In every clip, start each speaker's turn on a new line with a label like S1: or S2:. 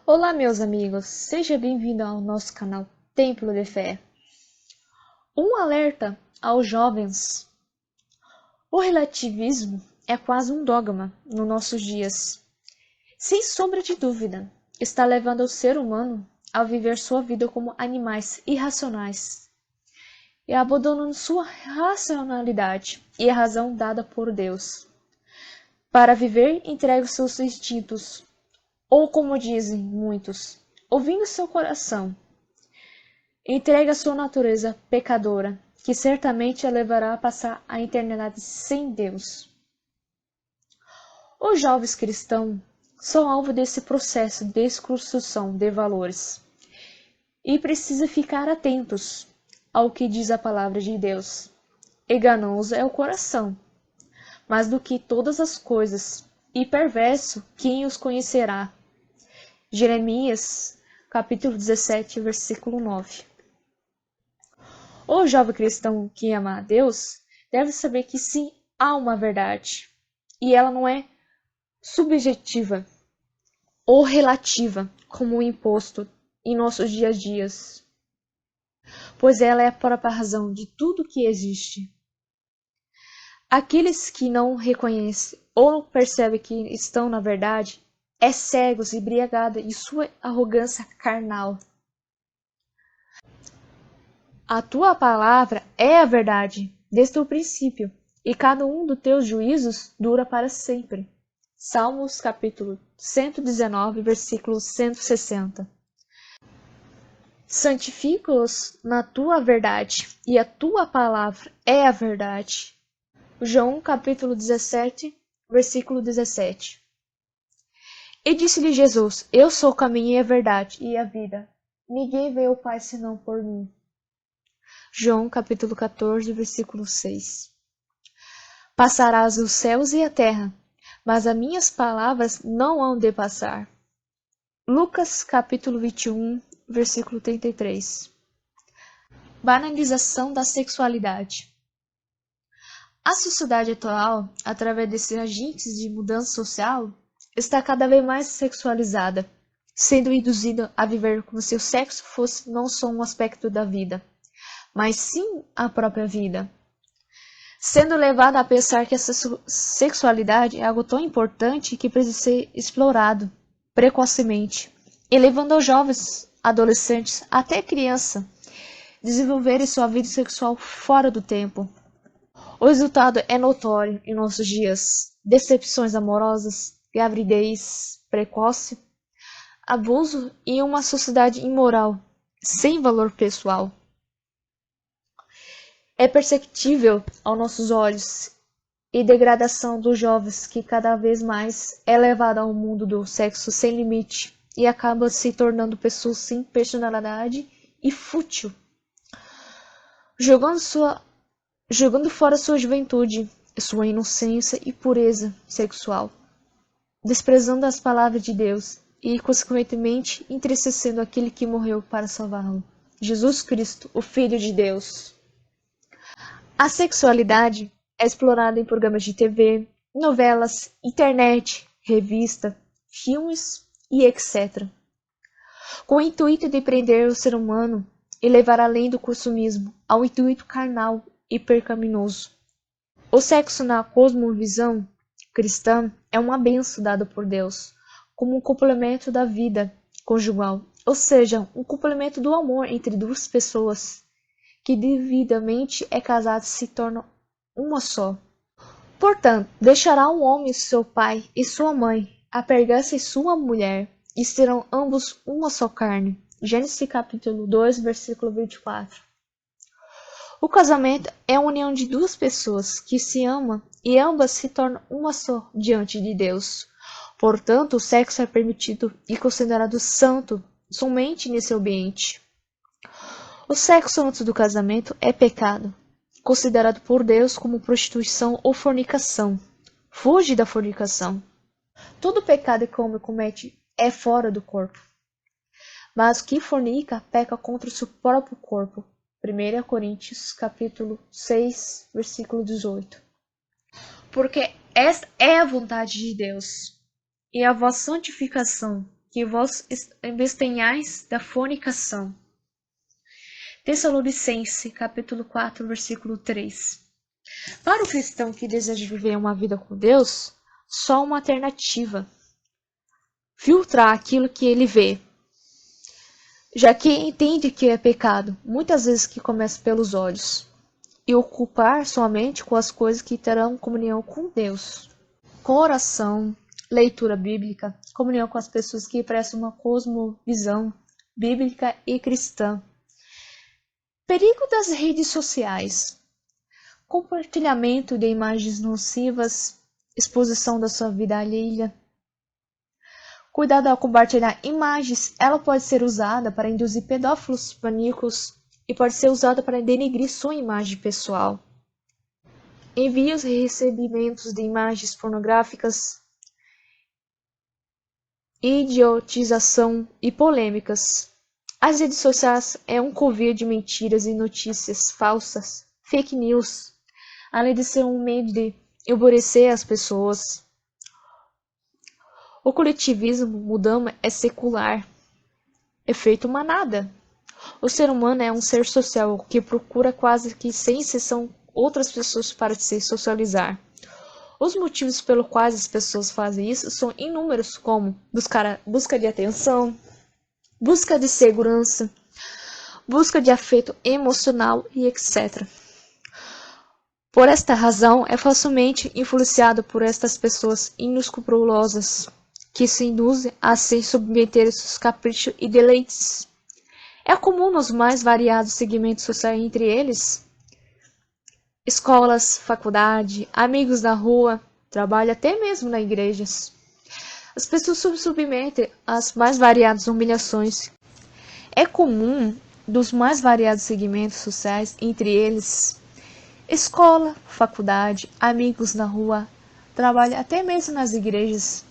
S1: Olá, meus amigos, seja bem-vindo ao nosso canal Templo de Fé. Um alerta aos jovens. O relativismo é quase um dogma nos nossos dias. Sem sombra de dúvida, está levando o ser humano a viver sua vida como animais irracionais e abandonando sua racionalidade e a razão dada por Deus. Para viver, entregue os seus instintos, ou como dizem muitos, ouvindo seu coração. Entregue a sua natureza pecadora, que certamente a levará a passar a eternidade sem Deus. Os jovens cristãos são alvo desse processo de desconstrução de valores e precisam ficar atentos ao que diz a palavra de Deus. Enganoso é o coração, mais do que todas as coisas, e perverso quem os conhecerá. Jeremias, capítulo 17, versículo 9. O jovem cristão que ama a Deus deve saber que sim, há uma verdade, e ela não é subjetiva ou relativa, como o imposto em nossos dias a dias, pois ela é a própria razão de tudo que existe. Aqueles que não reconhecem ou não percebem que estão na verdade é cegos e embriagado em sua arrogância carnal. A tua palavra é a verdade, desde o princípio, e cada um dos teus juízos dura para sempre. Salmos capítulo 119, versículo 160. Santifica-os na tua verdade, e a tua palavra é a verdade. João capítulo 17, versículo 17. E disse-lhe Jesus: Eu sou o caminho e a verdade e a vida. Ninguém vê o Pai senão por mim. João capítulo 14, versículo 6. Passarás os céus e a terra, mas as minhas palavras não hão de passar. Lucas capítulo 21, versículo 33. Banalização da sexualidade. A sociedade atual, através desses agentes de mudança social, está cada vez mais sexualizada, sendo induzida a viver como se o sexo fosse não só um aspecto da vida, mas sim a própria vida. Sendo levada a pensar que essa sexualidade é algo tão importante que precisa ser explorado precocemente, e levando aos jovens, adolescentes, até criança, desenvolverem sua vida sexual fora do tempo. O resultado é notório em nossos dias: decepções amorosas, gravidez precoce, abuso e uma sociedade imoral, sem valor pessoal. É perceptível aos nossos olhos e degradação dos jovens que cada vez mais é levada ao mundo do sexo sem limite e acaba se tornando pessoas sem personalidade e fútil, jogando fora sua juventude, sua inocência e pureza sexual, desprezando as palavras de Deus e, consequentemente, entristecendo aquele que morreu para salvá-lo, Jesus Cristo, o Filho de Deus. A sexualidade é explorada em programas de TV, novelas, internet, revista, filmes e etc., com o intuito de prender o ser humano e levar além do consumismo ao intuito carnal e pecaminoso. O sexo na cosmovisão cristã é uma bênção dada por Deus, como um complemento da vida conjugal, ou seja, um complemento do amor entre duas pessoas que devidamente é casado se tornam uma só. Portanto, deixará um homem seu pai e sua mãe, apegar-se sua mulher, e serão ambos uma só carne. Gênesis capítulo 2, versículo 24. O casamento é a união de duas pessoas que se amam e ambas se tornam uma só diante de Deus. Portanto, o sexo é permitido e considerado santo somente nesse ambiente. O sexo antes do casamento é pecado, considerado por Deus como prostituição ou fornicação. Fuge da fornicação. Todo pecado que o homem comete é fora do corpo, mas o que fornica peca contra o seu próprio corpo. 1 Coríntios capítulo 6, versículo 18. Porque esta é a vontade de Deus, e a vossa santificação, que vós abstenhais da fornicação. Tessalonicenses, capítulo 4, versículo 3. Para o cristão que deseja viver uma vida com Deus, só uma alternativa: filtrar aquilo que ele vê, já que entende que é pecado, muitas vezes que começa pelos olhos, e ocupar sua mente com as coisas que terão comunhão com Deus, com oração, leitura bíblica, comunhão com as pessoas que prestam uma cosmovisão bíblica e cristã. Perigo das redes sociais: compartilhamento de imagens nocivas, exposição da sua vida alheia. Cuidado ao compartilhar imagens, ela pode ser usada para induzir pedófilos maníacos e pode ser usada para denegrir sua imagem pessoal. Envios e recebimentos de imagens pornográficas, idiotização e polêmicas. As redes sociais é um covil de mentiras e notícias falsas, fake news, além de ser um meio de emburrecer as pessoas. O coletivismo, mudama, é secular. Efeito manada. O ser humano é um ser social que procura quase que sem exceção outras pessoas para se socializar. Os motivos pelos quais as pessoas fazem isso são inúmeros, como busca de atenção, busca de segurança, busca de afeto emocional e etc. Por esta razão, é facilmente influenciado por estas pessoas inescrupulosas, que se induzem a se submeter a seus caprichos e deleites. É comum nos mais variados segmentos sociais, entre eles escolas, faculdade, amigos na rua, trabalho, até mesmo nas igrejas. As pessoas se submetem às mais variadas humilhações. É comum dos mais variados segmentos sociais, entre eles escola, faculdade, amigos na rua, trabalho, até mesmo nas igrejas.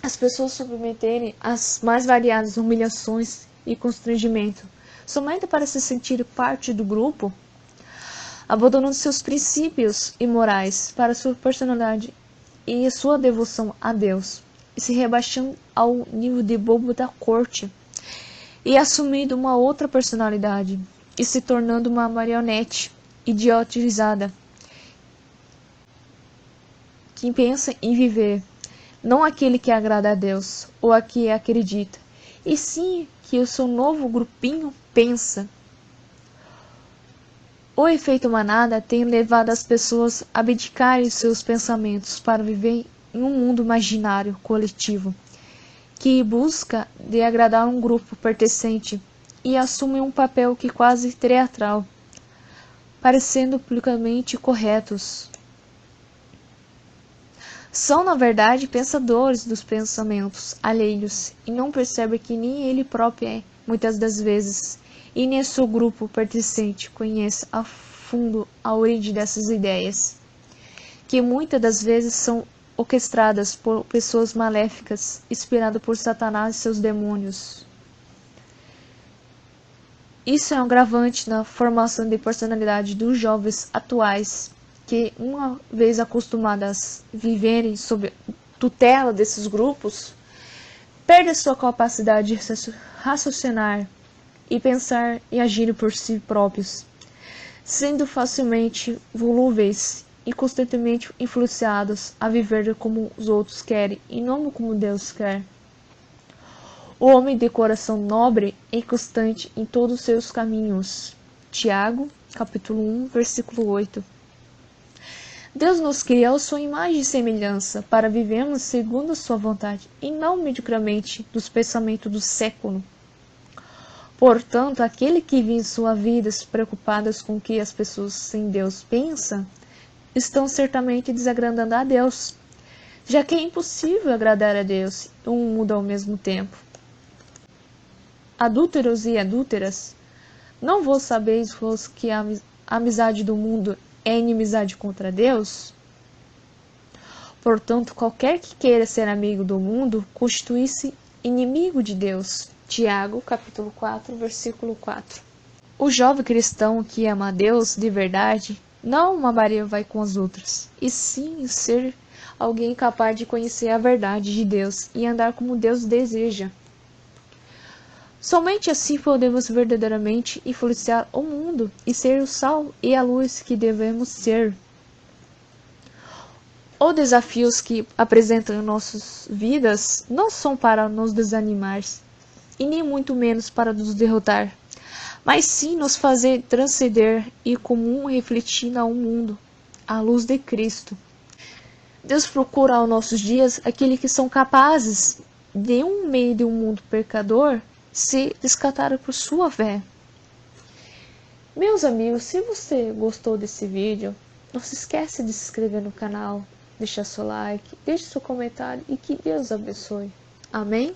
S1: As pessoas submeterem às mais variadas humilhações e constrangimento, somente para se sentir parte do grupo, abandonando seus princípios imorais para sua personalidade e sua devoção a Deus, e se rebaixando ao nível de bobo da corte, e assumindo uma outra personalidade, e se tornando uma marionete idiotizada, que pensa em viver, não aquele que agrada a Deus, ou a que acredita, e sim que o seu novo grupinho pensa. O efeito manada tem levado as pessoas a abdicarem seus pensamentos para viver em um mundo imaginário coletivo, que busca de agradar um grupo pertencente e assume um papel que quase teatral, parecendo publicamente corretos. São, na verdade, pensadores dos pensamentos alheios e não percebem que nem ele próprio é, muitas das vezes, e nem seu grupo pertencente conhece a fundo a origem dessas ideias, que muitas das vezes são orquestradas por pessoas maléficas, inspiradas por Satanás e seus demônios. Isso é um agravante na formação de personalidade dos jovens atuais, que, uma vez acostumadas a viverem sob tutela desses grupos, perdem sua capacidade de raciocinar e pensar e agir por si próprios, sendo facilmente volúveis e constantemente influenciados a viver como os outros querem e não como Deus quer. O homem de coração nobre é constante em todos os seus caminhos. Tiago, capítulo 1, versículo 8. Deus nos criou à sua imagem e semelhança para vivermos segundo a sua vontade e não mediocremente dos pensamentos do século. Portanto, aquele que vive sua vida preocupadas com o que as pessoas sem Deus pensam, estão certamente desagradando a Deus, já que é impossível agradar a Deus e um mundo ao mesmo tempo. Adúlteros e adúlteras, não vos sabeis vos que a amizade do mundo é inimizade contra Deus? Portanto, qualquer que queira ser amigo do mundo, constitui-se inimigo de Deus. Tiago, capítulo 4, versículo 4. O jovem cristão que ama a Deus de verdade, não uma Maria vai com as outras, e sim ser alguém capaz de conhecer a verdade de Deus e andar como Deus deseja, Somente assim podemos verdadeiramente influenciar o mundo e ser o sal e a luz que devemos ser. Os desafios que apresentam em nossas vidas não são para nos desanimar e nem muito menos para nos derrotar, mas sim nos fazer transcender e comum refletir ao mundo a luz de Cristo. Deus procura aos nossos dias aqueles que são capazes de, meio de um mundo pecador, se descartar por sua fé. Meus amigos, se você gostou desse vídeo, não se esqueça de se inscrever no canal, deixar seu like, deixe seu comentário e que Deus abençoe. Amém?